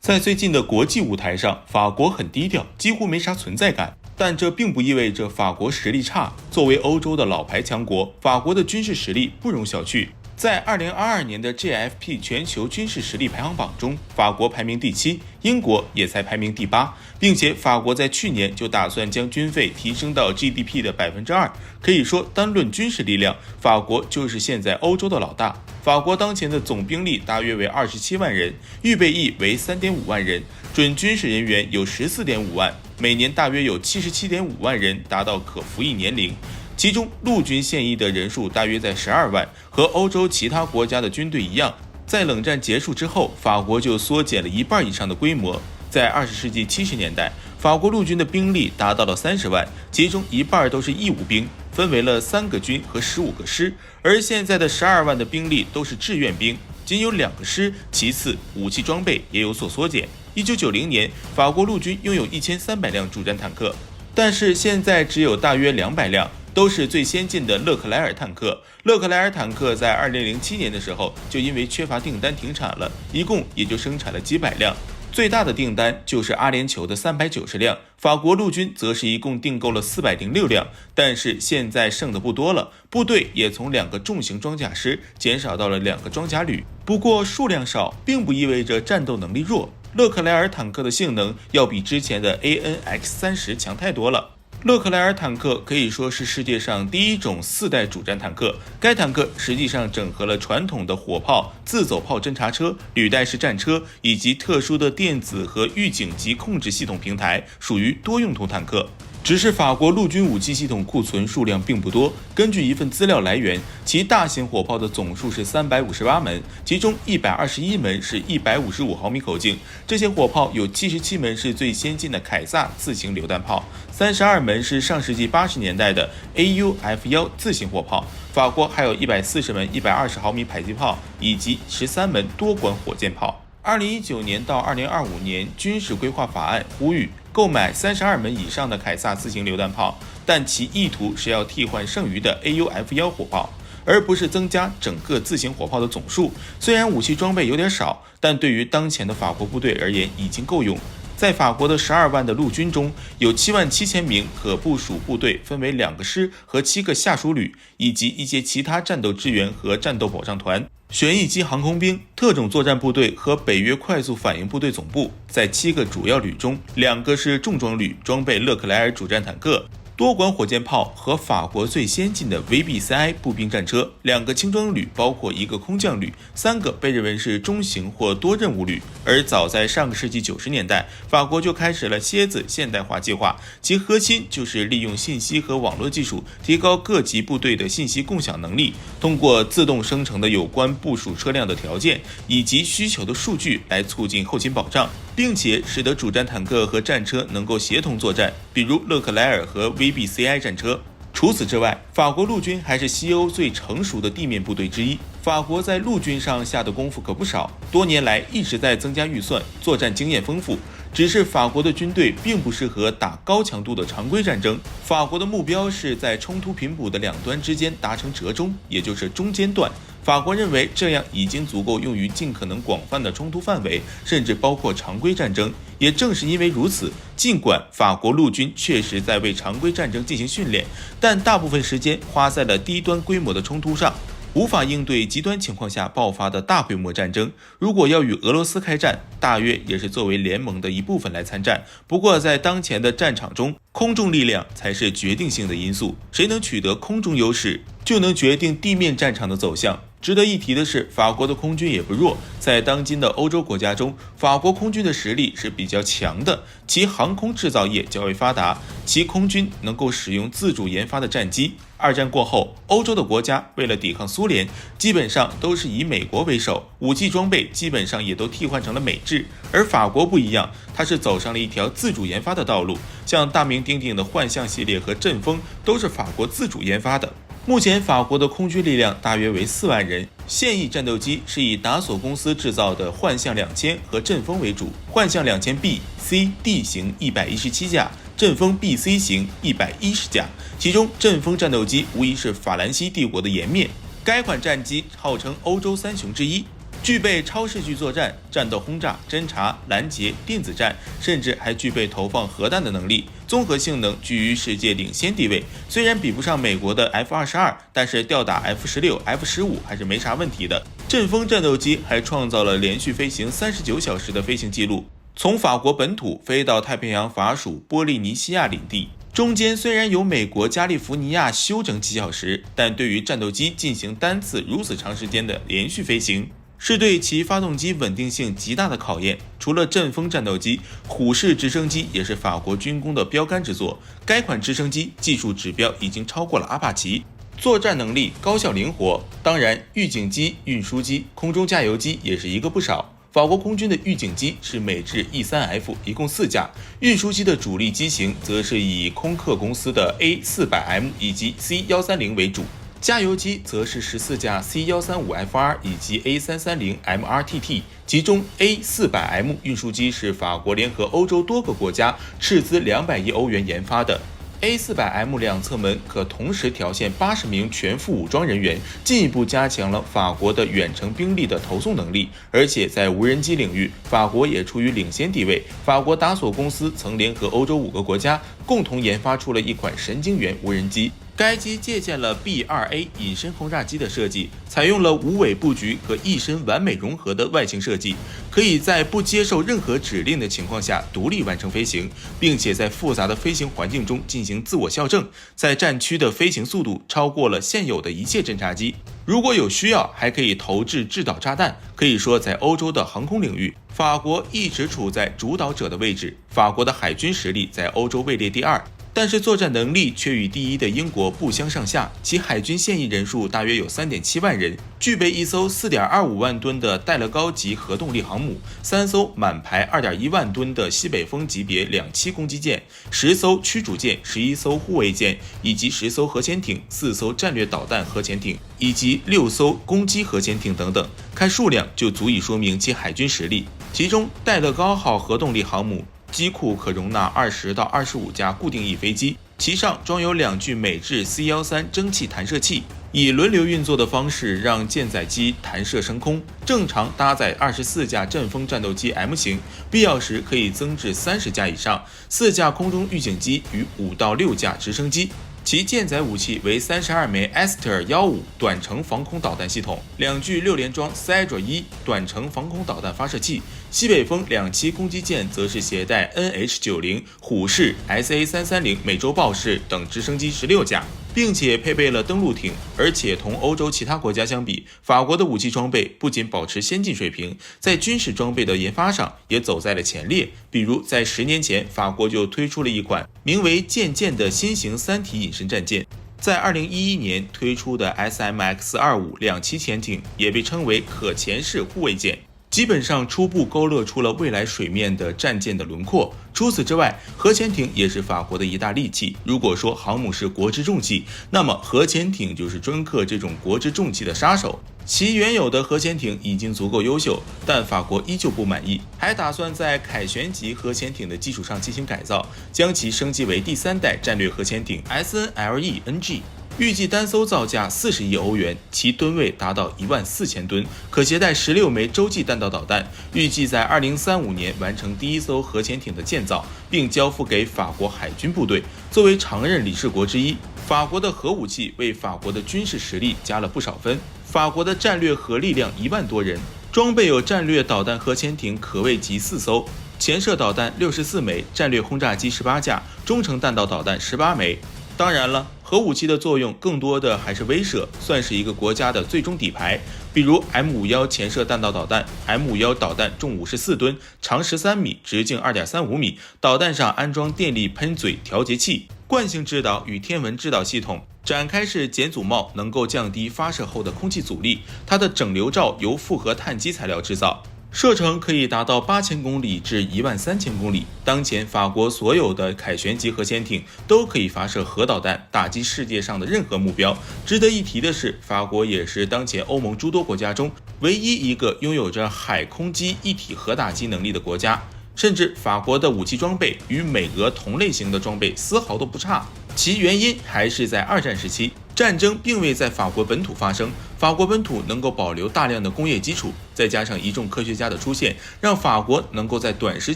在最近的国际舞台上，法国很低调，几乎没啥存在感。但这并不意味着法国实力差。作为欧洲的老牌强国，法国的军事实力不容小觑。在2022年的 GFP 全球军事实力排行榜中，法国排名第7，英国也才排名第8，并且法国在去年就打算将军费提升到 GDP 的2%。可以说，单论军事力量，法国就是现在欧洲的老大。法国当前的总兵力大约为27万人，预备役为3.5万人，准军事人员有14.5万，每年大约有77.5万人达到可服役年龄。其中陆军现役的人数大约在12万，和欧洲其他国家的军队一样，在冷战结束之后，法国就缩减了1半以上的规模。在20世纪70年代，法国陆军的兵力达到了30万，其中1半都是义务兵，分为了3个军和15个师，而现在的12万的兵力都是志愿兵，仅有2个师。其次，武器装备也有所缩减。1990年，法国陆军拥有1300辆主战坦克，但是现在只有大约200辆。都是最先进的勒克莱尔坦克。勒克莱尔坦克在2007年的时候就因为缺乏订单停产了，一共也就生产了几百辆。最大的订单就是阿联酋的390辆，法国陆军则是一共订购了406辆，但是现在剩的不多了，部队也从2个重型装甲师减少到了2个装甲旅。不过数量少并不意味着战斗能力弱，勒克莱尔坦克的性能要比之前的 ANX30强太多了。勒克莱尔坦克可以说是世界上第一种4代主战坦克，该坦克实际上整合了传统的火炮、自走炮侦察车、履带式战车以及特殊的电子和预警及控制系统平台，属于多用途坦克。只是法国陆军武器系统库存数量并不多，根据一份资料来源，其大型火炮的总数是358门，其中121门是155毫米口径，这些火炮有77门是最先进的凯撒自行榴弹炮，32门是上世纪80年代的 AUF1 自行火炮，法国还有140门120毫米迫击炮以及13门多管火箭炮。2019年到2025年军事规划法案呼吁购买32门以上的凯撒自行榴弹炮，但其意图是要替换剩余的 AUF1 火炮，而不是增加整个自行火炮的总数。虽然武器装备有点少，但对于当前的法国部队而言已经够用。在法国的12万的陆军中，有77000名可部署部队分为2个师和7个下属旅，以及一些其他战斗支援和战斗保障团、旋翼机航空兵、特种作战部队和北约快速反应部队总部。在7个主要旅中，2个是重装旅，装备勒克莱尔主战坦克、多管火箭炮和法国最先进的 VBCI 步兵战车，2个轻装旅包括1个空降旅，3个被认为是中型或多任务旅。而早在上个世纪90年代，法国就开始了蝎子现代化计划，其核心就是利用信息和网络技术，提高各级部队的信息共享能力，通过自动生成的有关部署车辆的条件以及需求的数据来促进后勤保障，并且使得主战坦克和战车能够协同作战，比如勒克莱尔和 VBCI 战车。除此之外，法国陆军还是西欧最成熟的地面部队之一。法国在陆军上下的功夫可不少，多年来一直在增加预算，作战经验丰富。只是法国的军队并不适合打高强度的常规战争，法国的目标是在冲突频谱的2端之间达成折中，也就是中间段。法国认为这样已经足够用于尽可能广泛的冲突范围，甚至包括常规战争。也正是因为如此，尽管法国陆军确实在为常规战争进行训练，但大部分时间花在了低端规模的冲突上，无法应对极端情况下爆发的大规模战争。如果要与俄罗斯开战，大约也是作为联盟的一部分来参战。不过在当前的战场中，空中力量才是决定性的因素，谁能取得空中优势，就能决定地面战场的走向。值得一提的是，法国的空军也不弱，在当今的欧洲国家中，法国空军的实力是比较强的，其航空制造业较为发达，其空军能够使用自主研发的战机。二战过后，欧洲的国家为了抵抗苏联，基本上都是以美国为首，武器装备基本上也都替换成了美制。而法国不一样，它是走上了一条自主研发的道路，像大名鼎鼎的幻象系列和阵风都是法国自主研发的。目前法国的空军力量大约为4万人，现役战斗机是以达索公司制造的幻象2000和阵风为主，幻象2000B、C、D 型117架，阵风 BC 型110架，其中阵风战斗机无疑是法兰西帝国的颜面，该款战机号称欧洲3雄之一。具备超视距作战、战斗轰炸、侦察、拦截、电子战，甚至还具备投放核弹的能力，综合性能居于世界领先地位。虽然比不上美国的 F-22，但是吊打 F-16、F-15还是没啥问题的。阵风战斗机还创造了连续飞行39小时的飞行记录，从法国本土飞到太平洋法属波利尼西亚领地。中间虽然有美国加利福尼亚休整几小时，但对于战斗机进行单次如此长时间的连续飞行，是对其发动机稳定性极大的考验。除了阵风战斗机，虎式直升机也是法国军工的标杆之作。该款直升机技术指标已经超过了阿帕奇，作战能力高效灵活。当然，预警机、运输机、空中加油机也是一个不少。法国空军的预警机是美制 E3F， 一共4架，运输机的主力机型则是以空客公司的 A400M 以及 C130为主，加油机则是14架 C135FR 以及 A330 MRTT， 其中 A400M 运输机是法国联合欧洲多个国家斥资200亿欧元研发的。A400M 两侧门可同时调线80名全副武装人员，进一步加强了法国的远程兵力的投送能力。而且在无人机领域，法国也处于领先地位。法国达索公司曾联合欧洲5个国家，共同研发出了一款神经元无人机。该机借鉴了 B2A 隐身轰炸机的设计，采用了无尾布局和翼身完美融合的外形设计，可以在不接受任何指令的情况下独立完成飞行，并且在复杂的飞行环境中进行自我校正。在战区的飞行速度超过了现有的一切侦察机，如果有需要，还可以投掷制导炸弹。可以说，在欧洲的航空领域，法国一直处在主导者的位置。法国的海军实力在欧洲位列第2。但是作战能力却与第1的英国不相上下，其海军现役人数大约有 3.7 万人，具备一艘 4.25 万吨的戴勒高级核动力航母，3艘满排 2.1 万吨的西北风级别两栖攻击舰，10艘驱逐舰，11艘护卫舰，以及10艘核潜艇，4艘战略导弹核潜艇，以及6艘攻击核潜艇等等。看数量就足以说明其海军实力。其中戴勒高号核动力航母机库可容纳20到25架固定翼飞机，其上装有2具美制 C13 蒸汽弹射器，以轮流运作的方式让舰载机弹射升空，正常搭载24架阵风战斗机 M 型，必要时可以增至30架以上，4架空中预警机与5到6架直升机。其舰载武器为32枚 Aster-15 短程防空导弹系统，2具6连装 Cedra-1 短程防空导弹发射器。西北风两栖攻击舰则是携带 NH-90、虎式、SA-330、美洲豹式等直升机16架，并且配备了登陆艇。而且同欧洲其他国家相比，法国的武器装备不仅保持先进水平，在军事装备的研发上也走在了前列。比如在10年前，法国就推出了一款名为舰舰的新型3体隐身战舰。在2011年推出的 SMX-25 两栖潜艇也被称为可潜式护卫舰，基本上初步勾勒出了未来水面的战舰的轮廓。除此之外，核潜艇也是法国的一大利器。如果说航母是国之重器，那么核潜艇就是专克这种国之重器的杀手。其原有的核潜艇已经足够优秀，但法国依旧不满意，还打算在凯旋级核潜艇的基础上进行改造，将其升级为第3代战略核潜艇 SNLE-NG。预计单艘造价40亿欧元，其吨位达到14000吨，可携带16枚洲际弹道导弹。预计在2035年完成第1艘核潜艇的建造，并交付给法国海军部队。作为常任理事国之一，法国的核武器为法国的军事实力加了不少分。法国的战略核力量1万多人，装备有战略导弹核潜艇可谓级4艘，潜射导弹64枚，战略轰炸机18架，中程弹道导弹18枚。当然了，核武器的作用更多的还是威慑，算是一个国家的最终底牌。比如 M51 潜射弹道导弹， M51 导弹重54吨，长13米，直径2.35米，导弹上安装电力喷嘴调节器、惯性制导与天文制导系统，展开式减阻帽能够降低发射后的空气阻力。它的整流罩由复合碳基材料制造，射程可以达到8000公里至13000公里。当前法国所有的凯旋级核潜艇都可以发射核导弹，打击世界上的任何目标。值得一提的是，法国也是当前欧盟诸多国家中唯一一个拥有着海空机一体核打击能力的国家，甚至法国的武器装备与美俄同类型的装备丝毫都不差。其原因还是在二战时期，战争并未在法国本土发生，法国本土能够保留大量的工业基础，再加上一众科学家的出现，让法国能够在短时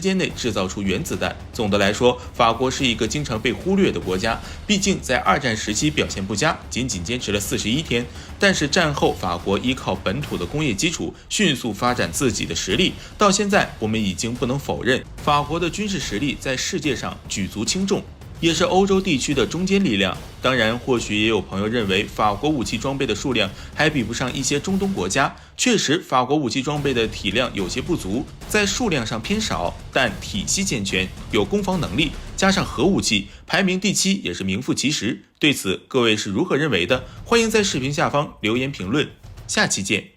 间内制造出原子弹。总的来说，法国是一个经常被忽略的国家，毕竟在二战时期表现不佳，仅仅坚持了41天。但是战后法国依靠本土的工业基础，迅速发展自己的实力，到现在我们已经不能否认，法国的军事实力在世界上举足轻重，也是欧洲地区的中坚力量。当然，或许也有朋友认为法国武器装备的数量还比不上一些中东国家。确实，法国武器装备的体量有些不足，在数量上偏少，但体系健全，有攻防能力，加上核武器，排名第7也是名副其实。对此，各位是如何认为的？欢迎在视频下方留言评论。下期见。